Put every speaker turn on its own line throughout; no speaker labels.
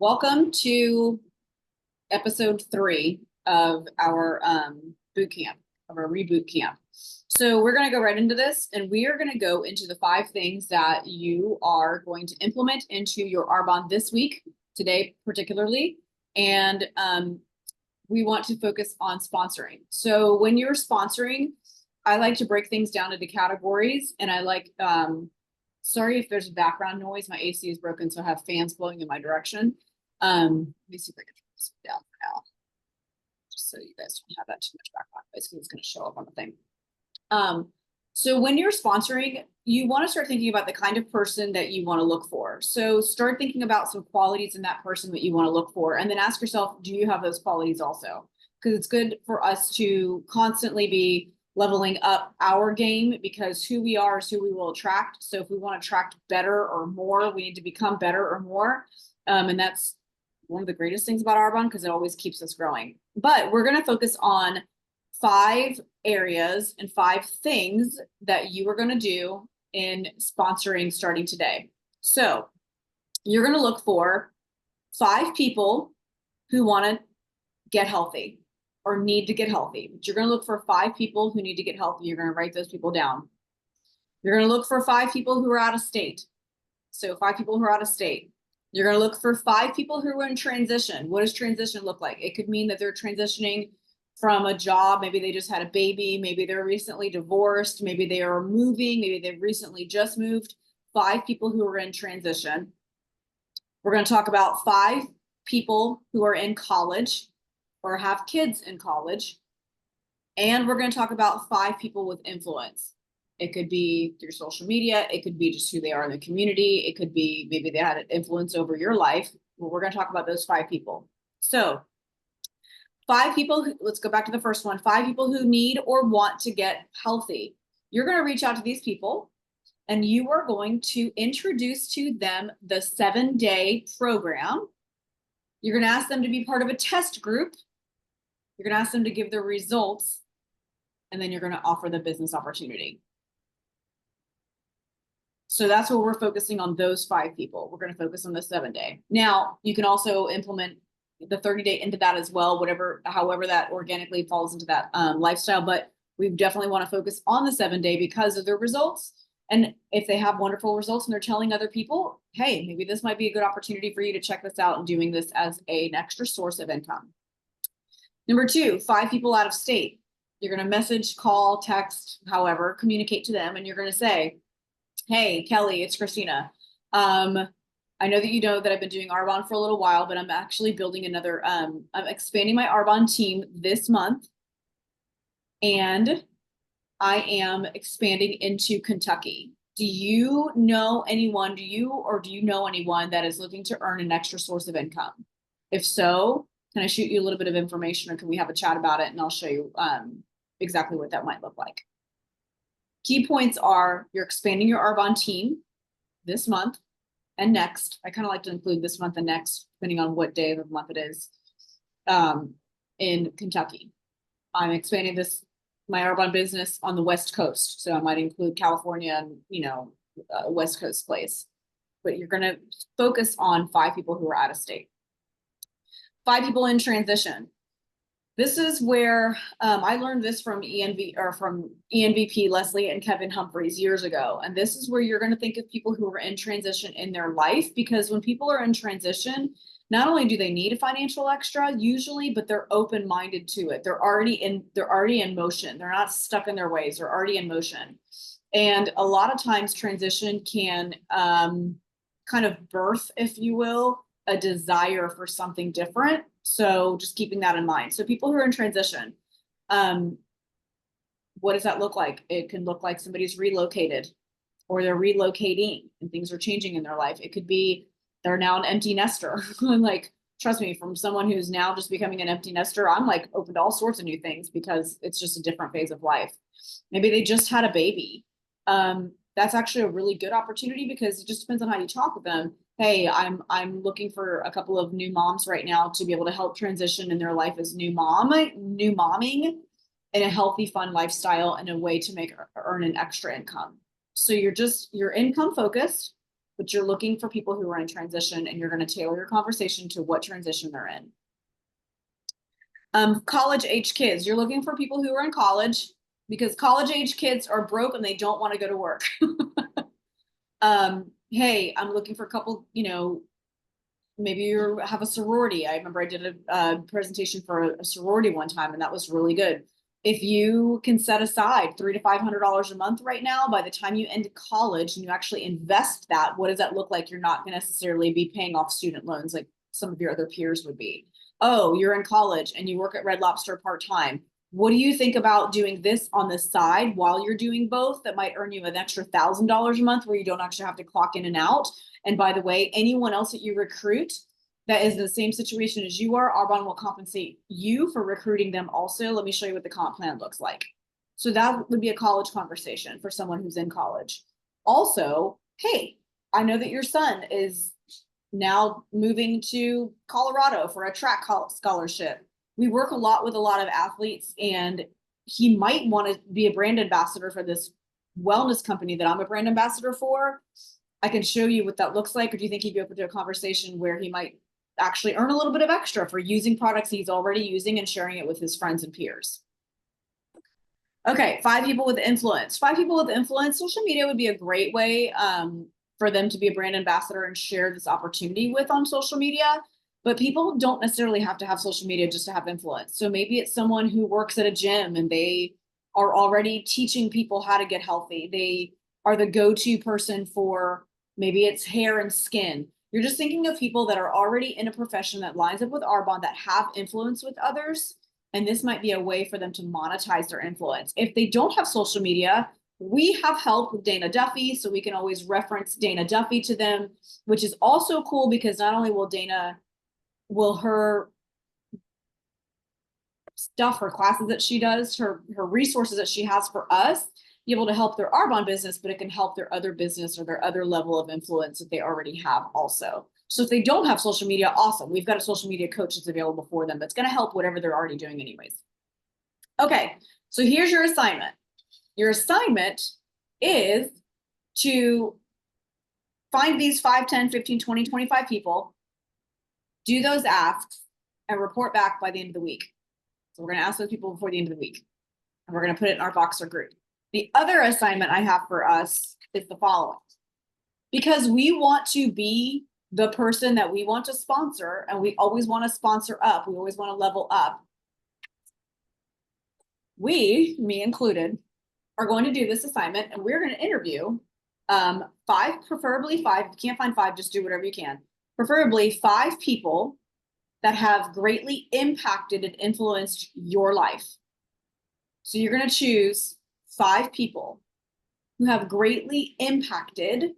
Welcome to episode 3 of our boot camp, of our Reboot Camp. So we're going to go right into this, and we are going to go into the 5 things that you are going to implement into your Arbonne this week, today particularly, and we want to focus on sponsoring. So when you're sponsoring, I like to break things down into categories, and I like, sorry if there's background noise, my AC is broken, so I have fans blowing in my direction. Let me see if I can turn this down for now, just so you guys don't have that too much background noise because it's going to show up on the thing. So when you're sponsoring, you want to start thinking about the kind of person that you want to look for. So start thinking about some qualities in that person that you want to look for, and then ask yourself, do you have those qualities also? Because it's good for us to constantly be leveling up our game, because who we are is who we will attract. So if we want to attract better or more, we need to become better or more. And that's one of the greatest things about Arbonne, because it always keeps us growing. But we're going to focus on 5 areas and 5 things that you are going to do in sponsoring starting today. So you're going to look for 5 people who want to get healthy or need to get healthy. But you're going to look for 5 people who need to get healthy. You're going to write those people down. You're going to look for 5 people who are out of state. So 5 people who are out of state. You're going to look for 5 people who are in transition. What does transition look like? It could mean that they're transitioning from a job. Maybe they just had a baby. Maybe they're recently divorced. Maybe they are moving. Maybe they've recently just moved. 5 people who are in transition. We're going to talk about 5 people who are in college or have kids in college. And we're going to talk about 5 people with influence. It could be through social media. It could be just who they are in the community. It could be maybe they had an influence over your life. Well, we're going to talk about those 5 people. So 5 people, let's go back to the first one. 5 people who need or want to get healthy. You're going to reach out to these people, and you are going to introduce to them the 7-day program. You're going to ask them to be part of a test group. You're going to ask them to give their results, and then you're going to offer the business opportunity. So that's what we're focusing on, those 5 people. We're going to focus on the 7-day. Now, you can also implement the 30-day into that as well, however that organically falls into that lifestyle. But we definitely want to focus on the 7-day because of their results. And if they have wonderful results and they're telling other people, hey, maybe this might be a good opportunity for you to check this out and doing this as an extra source of income. Number 2, 5 people out of state. You're going to message, call, text, however, communicate to them. And you're going to say, hey, Kelly, it's Christina. I know that you know that I've been doing Arbonne for a little while, but I'm actually building another, I'm expanding my Arbonne team this month. And I am expanding into Kentucky. Do you know anyone, do you know anyone that is looking to earn an extra source of income? If so, can I shoot you a little bit of information, or can we have a chat about it, and I'll show you exactly what that might look like. Key points are you're expanding your Arbonne team this month and next. I kind of like to include this month and next, depending on what day of the month it is, in Kentucky. I'm expanding my Arbonne business on the West Coast. So I might include California and, West Coast place. But you're going to focus on 5 people who are out of state. 5 people in transition. This is where I learned this from ENVP Leslie and Kevin Humphreys years ago. And this is where you're going to think of people who are in transition in their life, because when people are in transition, not only do they need a financial extra usually, but they're open-minded to it. They're already in motion. They're not stuck in their ways. They're already in motion. And a lot of times transition can kind of birth, if you will, a desire for something different. So just keeping that in mind. So people who are in transition, what does that look like? It can look like somebody's relocated, or they're relocating and things are changing in their life. It could be they're now an empty nester. Like, trust me, from someone who's now just becoming an empty nester, I'm like open to all sorts of new things because it's just a different phase of life. Maybe they just had a baby. That's actually a really good opportunity, because it just depends on how you talk with them. Hey, I'm looking for a couple of new moms right now to be able to help transition in their life as new momming in a healthy, fun lifestyle, and a way to earn an extra income. So you're income focused. but you're looking for people who are in transition, and you're going to tailor your conversation to what transition they're in. College age kids, you're looking for people who are in college, because college age kids are broke and they don't want to go to work. Hey, I'm looking for a couple, maybe you have a sorority. I remember I did a presentation for a sorority one time, and that was really good. If you can set aside $300 to $500 a month right now, by the time you end college and you actually invest that, what does that look like? You're not going to necessarily be paying off student loans like some of your other peers would be. Oh, you're in college and you work at Red Lobster part-time. What do you think about doing this on the side while you're doing both? That might earn you an extra $1,000 a month where you don't actually have to clock in and out. And by the way, anyone else that you recruit that is in the same situation as you are, Arbonne will compensate you for recruiting them also. Let me show you what the comp plan looks like. So that would be a college conversation for someone who's in college. Also, hey, I know that your son is now moving to Colorado for a track scholarship. We work a lot with a lot of athletes, and he might want to be a brand ambassador for this wellness company that I'm a brand ambassador for. I can show you what that looks like. Or do you think he'd be open to a conversation where he might actually earn a little bit of extra for using products he's already using and sharing it with his friends and peers? Okay, 5 people with influence. 5 people with influence. Social media would be a great way for them to be a brand ambassador and share this opportunity with on social media. But people don't necessarily have to have social media just to have influence. So maybe it's someone who works at a gym and they are already teaching people how to get healthy. They are the go-to person for maybe it's hair and skin. You're just thinking of people that are already in a profession that lines up with Arbonne, that have influence with others. And this might be a way for them to monetize their influence. If they don't have social media, we have help with Dana Duffy, so we can always reference Dana Duffy to them, which is also cool because not only will her stuff, her classes that she does, her resources that she has for us, be able to help their Arbonne business, but it can help their other business or their other level of influence that they already have also. So if they don't have social media, awesome. We've got a social media coach that's available for them that's going to help whatever they're already doing anyways. Okay, so here's your assignment. Your assignment is to find these 5, 10, 15, 20, 25 people, do those asks, and report back by the end of the week. So we're going to ask those people before the end of the week, and we're going to put it in our Voxer group. The other assignment I have for us is the following. Because we want to be the person that we want to sponsor, and we always want to sponsor up, we always want to level up. We, me included, are going to do this assignment, and we're going to interview 5, preferably 5. If you can't find 5, just do whatever you can. Preferably 5 people that have greatly impacted and influenced your life. So you're going to choose 5 people who have greatly impacted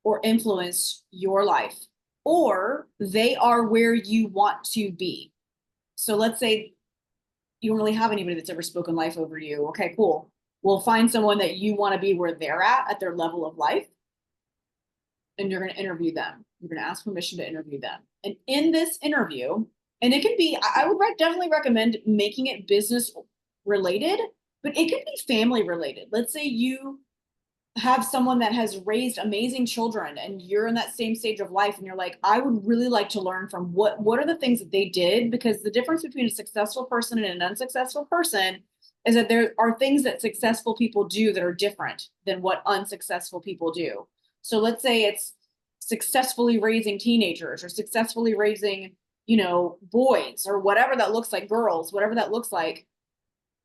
or influenced your life, or they are where you want to be. So let's say you don't really have anybody that's ever spoken life over you. Okay, cool. We'll find someone that you want to be where they're at their level of life, and you're going to interview them. You're going to ask permission to interview them. And in this interview, and it can be, I would definitely recommend making it business related, but it can be family related. Let's say you have someone that has raised amazing children and you're in that same stage of life and you're like, I would really like to learn from what are the things that they did, because the difference between a successful person and an unsuccessful person is that there are things that successful people do that are different than what unsuccessful people do. So let's say it's successfully raising teenagers or successfully raising, boys or whatever that looks like, girls, whatever that looks like.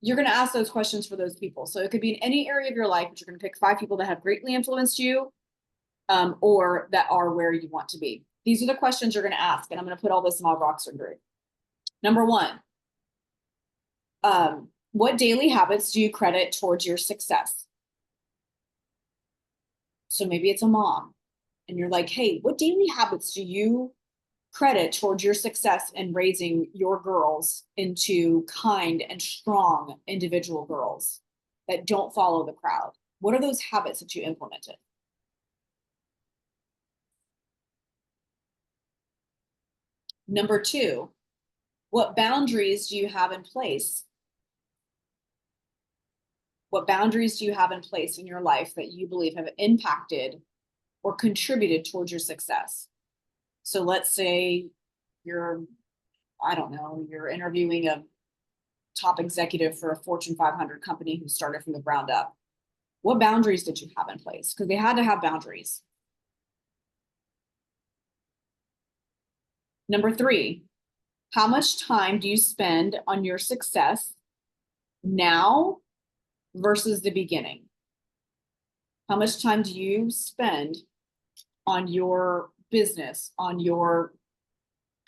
You're going to ask those questions for those people. So it could be in any area of your life, but you're going to pick 5 people that have greatly influenced you or that are where you want to be. These are the questions you're going to ask, and I'm going to put all this in our Voxer group. Number 1, what daily habits do you credit towards your success? So maybe it's a mom, and you're like, hey, what daily habits do you credit towards your success in raising your girls into kind and strong individual girls that don't follow the crowd? What are those habits that you implemented? Number 2, what boundaries do you have in place? What boundaries do you have in place in your life that you believe have impacted or contributed towards your success? So let's say you're, I don't know, you're interviewing a top executive for a Fortune 500 company who started from the ground up. What boundaries did you have in place? Because they had to have boundaries. Number 3, how much time do you spend on your success now versus the beginning? How much time do you spend on your business, on your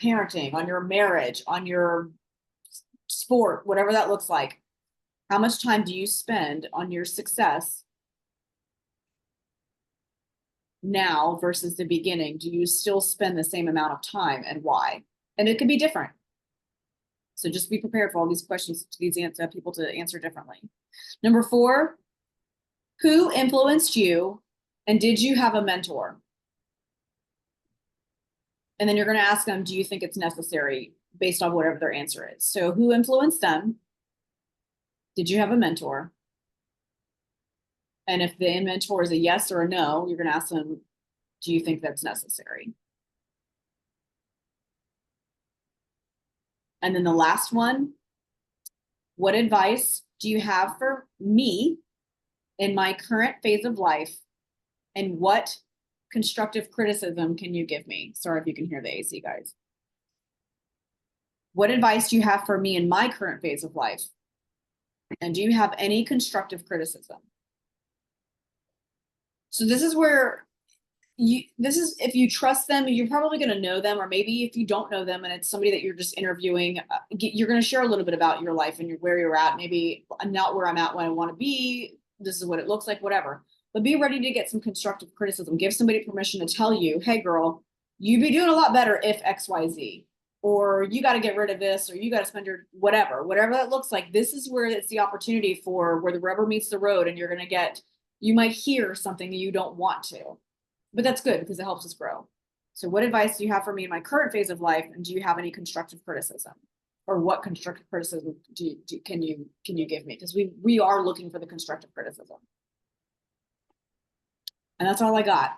parenting, on your marriage, on your sport, whatever that looks like? How much time do you spend on your success now versus the beginning? Do you still spend the same amount of time, and why? And it could be different. So just be prepared for all these questions, to these people to answer differently. Number 4, who influenced you, and did you have a mentor? And then you're going to ask them, do you think it's necessary, based on whatever their answer is? So who influenced them? Did you have a mentor? And if the mentor is a yes or a no, you're going to ask them, do you think that's necessary? And then the last one, what advice do you have for me in my current phase of life? And what constructive criticism can you give me? Sorry if you can hear the AC, guys. What advice do you have for me in my current phase of life? And do you have any constructive criticism? So this is where if you trust them, you're probably going to know them, or maybe if you don't know them and it's somebody that you're just interviewing, you're going to share a little bit about your life and where you're at. Maybe I'm not where I'm at, when I want to be. This is what it looks like, whatever. But be ready to get some constructive criticism. Give somebody permission to tell you, hey girl, you'd be doing a lot better if X, Y, Z, or you got to get rid of this, or you got to spend your whatever that looks like. This is where it's the opportunity for where the rubber meets the road, and you might hear something that you don't want to. But that's good because it helps us grow. So what advice do you have for me in my current phase of life? And do you have any constructive criticism? Or what constructive criticism can you give me? Because we are looking for the constructive criticism. And that's all I got.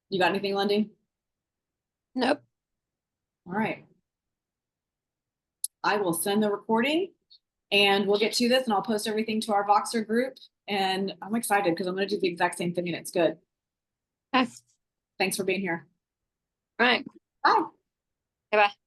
You got anything, Lundy?
Nope.
All right. I will send the recording and we'll get to this, and I'll post everything to our Voxer group. And I'm excited because I'm going to do the exact same thing, and it's good.
Okay.
Thanks for being here.
All right.
Bye.
Bye-bye.